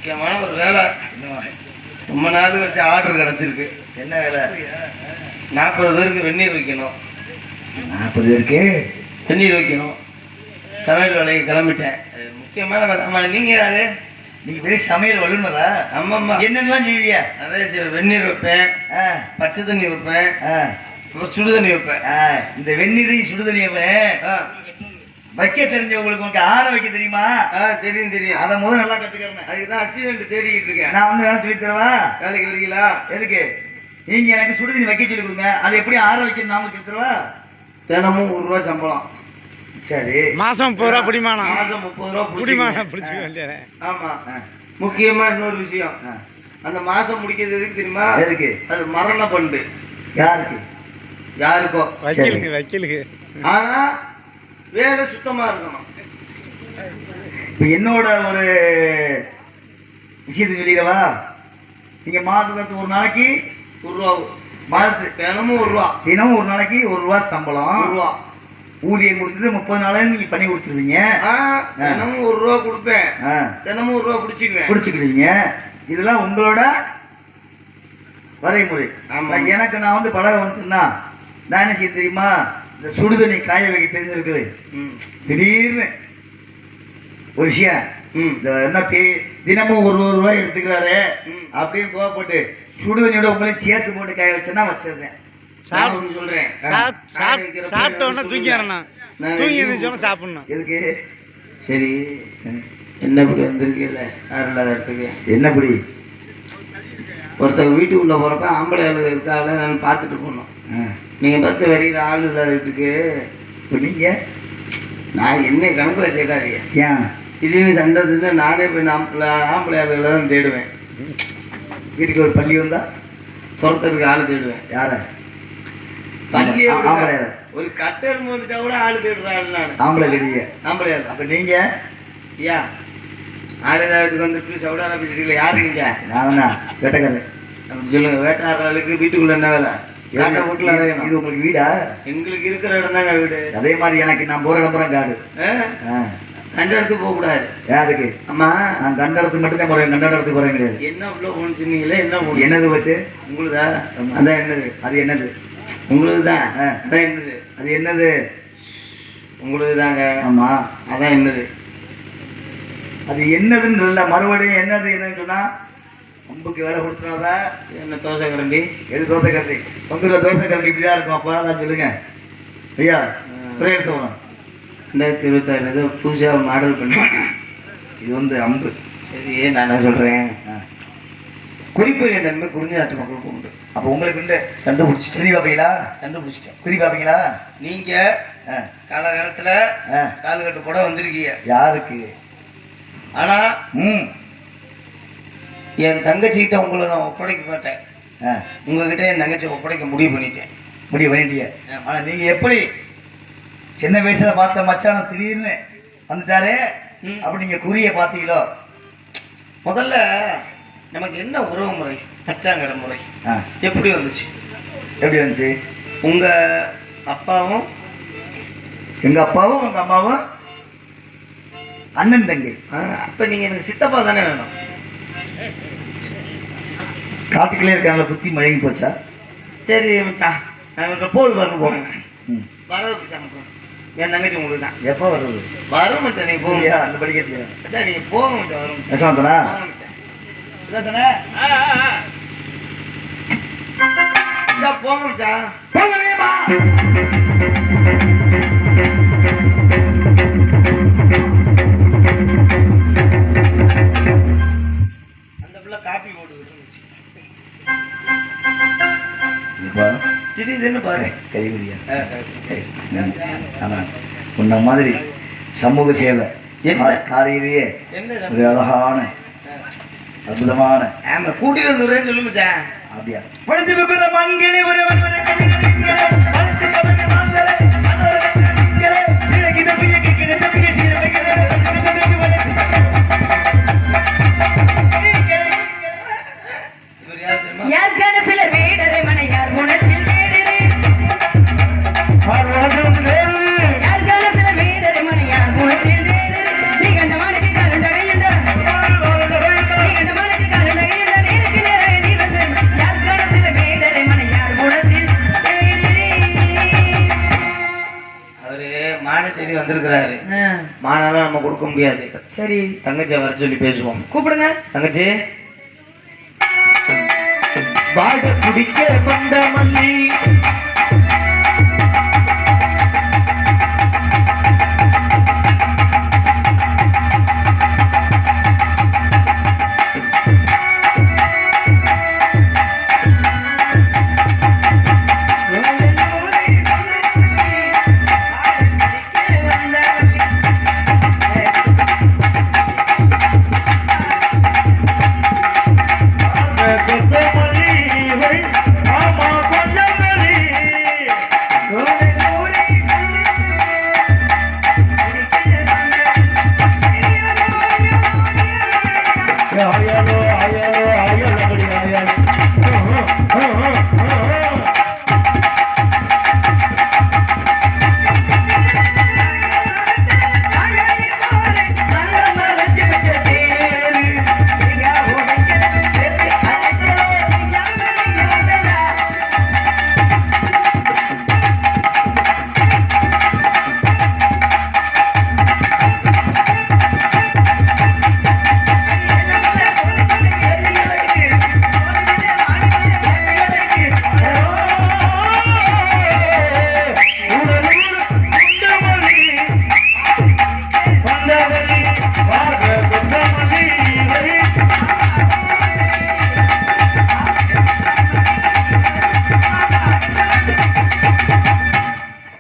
முக்கியமான ஒரு வேலை. ரொம்ப நாள் வச்சு ஆர்டர் கிடச்சிருக்கு. என்ன வேலை? 40 பேருக்கு வெந்நீர் வைக்கணும். 40 பேருக்கு வெந்நீர் வைக்கணும். சமையல் வேலைக்கு கிளம்பிட்டேன். முக்கியமான வேலை. ஆமாம், நீங்கள் யாரு? நீங்கள் பெரிய சமையல் வல்லுநரா? ஆமாம்மா. என்னென்னலாம் செய்வியா? நிறைய வெந்நீர் வைப்பேன், பச்சை தண்ணி வைப்பேன், அப்புறம் சுடு தண்ணி வைப்பேன். இந்த வெந்நீரையும் சுடு தண்ணியை வைக்க தெரிஞ்சவங்களுக்கு உனக்கு ஆற வைக்க தெரியுமா? தெரியும் தெரியும். அதை முதல் நல்லா கற்றுக்கிறேன். அதுக்குதான் அசிஸ்டன்ட் தேடிக்கிட்டு இருக்கேன். நான் வந்து வேலை சொல்லி தருவா? வேலைக்கு வரீங்களா? எதுக்கு? நீங்கள் எனக்கு சுடு தண்ணி வைக்க சொல்லி கொடுங்க. அதை எப்படி ஆற வைக்கணும் நான் உங்களுக்கு தருவா? தினமும் 1 ரூபா சம்பளம். சரி, மாதம் 30 ரூபா பிடிமானம். மாதம் 30 ரூபா பிடிமானம் பிடிச்சிக்க வேண்டியது. ஆமாம். முக்கியமாக இன்னொரு விஷயம், அந்த மாதம் முடிக்கிறது எதுக்கு தெரியுமா? எதுக்கு? அது மரண பண்டு. யாருக்கு? யாருக்கோ, வக்கீலுக்கு. ஆனால் வேலை சுத்தமாக இருக்கணும். இப்போ என்னோட ஒரு விஷயத்தை சொல்லிடவா? நீங்கள் மாதத்துக்கு ஒரு நாளைக்கு 1 ரூபா, மாதத்துக்கு தினமும் 1 ரூபா, தினமும் ஒரு நாளைக்கு 1 ரூபா சம்பளம். 1 ரூபா ஊதியம் கொடுத்துட்டு 30 நாளையும் நீங்கள் பண்ணி கொடுத்துருவீங்க. தினமும் 1 ரூபா கொடுப்பேன். தினமும் 1 ரூபா பிடிச்சிக்கிறீங்க. இதெல்லாம் உங்களோட வரைமுறை. எனக்கு நான் வந்து பழக வந்துன்னா நான் என்ன செய்ய தெரியுமா? இந்த சுடுதண்ணி காய வைக்க தெரிஞ்சிருக்குது. திடீர்னு ஒரு விஷயம், இந்த என்ன தினமும் 1 ரூபாய் எடுத்துக்கிறாரு அப்படின்னு கோவப்பட்டு சுடுதண்ணியோட உங்களையும் சேர்த்து போட்டு காய வச்சேன்னா வச்சிருந்தேன். சொல்றேன், சாப்பிட்டோன்னா தூங்கிடணும். தூங்கி இருந்துச்சோன்னா சாப்பிடணும். எதுக்கு? சரி, என்ன இப்படி வந்திருக்கீல்ல யார் இல்லாத இடத்துக்கு? என்ன இப்படி? ஒருத்தர் வீட்டுக்குள்ளே போகிறப்ப ஆம்பளை ஆளு இருக்கால நான் பார்த்துட்டு போனோம். நீங்கள் பார்த்து வரைகிற ஆள் இல்லாத வீட்டுக்கு இப்போ நீங்கள் நான் என்ன கணக்கில் சேர்க்காதீங்க. ஏன் திடீர்னு சண்டை இருந்தால் நானே போய் ஆம்பளை ஆளுகளை தான் தேடுவேன். வீட்டுக்கு ஒரு பள்ளி வந்தா துரத்துறதுக்கு ஆள் தேடுவேன். யாரை? பள்ளி ஆம்பளை. ஒரு கட்டர் வந்துட்டா கூட ஆள் தேடுற ஆள் நான். ஆம்பளை கிடையாது. ஆம்பளை ஆள். அப்போ நீங்கள் ஐயா ஆளுதா வீட்டுக்கு வந்துட்டு சவுடாரா பேசுறீங்களா? யாரு நீங்க? நானா வேட்டக்காரன். அப்படி சொல்லுங்க. வேட்டாடுற ஆளுக்கு வீட்டுக்குள்ள என்ன வேலை? காட்டை வீட்டுல இது உங்களுக்கு வீடா? எங்களுக்கு இருக்கிற இடம் தாங்க வீடு. அதே மாதிரி எனக்கு நான் போற இடம்புறம் காடு. கண்ட இடத்துக்கு போக கூடாது. ஏன் அதுக்கு? ஆமா, நான் கண்ட இடத்துக்கு மட்டும்தான் போறேன், கண்ட இடத்துக்கு போறேன் கிடையாது. என்ன உள்ள போன சொன்னீங்களே? என்ன என்னது வச்சு? உங்களுதா? அதான் என்னது? அது என்னது? உங்களுக்கு தான். அதான் என்னது? அது என்னது? உங்களுக்கு தாங்க. ஆமா, அதான் என்னது? அது என்னதுன்னு இல்லை. மறுபடியும் என்னது என்னன்னு சொன்னா அம்புக்கு வேலை கொடுத்துனாதா? என்ன தோசை கரண்டி? எது தோசை கரண்டி? உங்களோட தோசை கரண்டி இப்படிதான் இருக்கும். அப்போ தான் சொல்லுங்க ஐயா. பிரேயர் சொல்லணும். 2026 ஏதோ புதுசாக மாடல் பண்ணி இது வந்து அம்பு. சரி, நான் என்ன சொல்கிறேன், குறிப்பிட்ட தன்மை குறிஞ்சி நாட்டு மக்களுக்கு உண்டு. அப்போ உங்களுக்கு உண்டு. கண்டுபிடிச்சிட்டு குறி பார்ப்பீங்களா? கண்டுபிடிச்சிட்டேன். குறி பார்ப்பீங்களா? நீங்கள் காலகாலத்தில் கால்கட்டு போட வந்திருக்கீங்க. யாருக்கு? ஆனால் என் தங்கச்சிக்கிட்ட உங்களை நான் ஒப்படைக்க மாட்டேன். உங்ககிட்ட என் தங்கச்சி ஒப்படைக்க முடிவு பண்ணிட்டேன். முடிவு பண்ணிட்டீங்க. ஆனால் நீங்கள் எப்படி சின்ன வயசில் பார்த்த மச்சான திடீர்னு வந்துட்டாரு, அப்படி நீங்கள் குறியை பார்த்தீங்களோ? முதல்ல நமக்கு என்ன உறவு முறை, மச்சாங்கிற முறை எப்படி வந்துச்சு? எப்படி வந்துச்சு? உங்கள் அப்பாவும் எங்கள் அப்பாவும் உங்கள் அம்மாவும் அண்ணன் தங்கை. அப்போ நீங்கள் எனக்கு சித்தப்பா தானே வேணும். காட்டுக்குள்ளே இருக்காங்களா? புத்தி மழங்கி போச்சா? சரி மச்சான், போது வரணும் போங்க. வரது என் தங்கச்சி உங்களுக்கு தான். எப்போ வருது? வரும் மச்சான், நீங்கள் போங்க. அந்த படிக்கட்டியா? மச்சான் நீங்கள் போங்க மச்சான். வரும் யசவந்தனா? போங்க மச்சான். அந்த பிள்ளை காப்பி போட்டு திடீர்னு பாரு கைவிடியா? அதான் உன்ன மாதிரி சமூக சேவை காலையிலேயே ஒரு அழகான அற்புதமான கூட்டிட்டு வந்துடுறேன்னு சொல்லு மச்சான். அப்படியா? வந்திருக்கிறாரு. ஆ, மானாலாம் நம்ம கொடுக்க முடியாது. சரி தங்கச்சியை வர சொல்லி பேசுவோம். கூப்பிடுங்க. தங்கச்சி, வாட குடிக்க வந்த மல்லி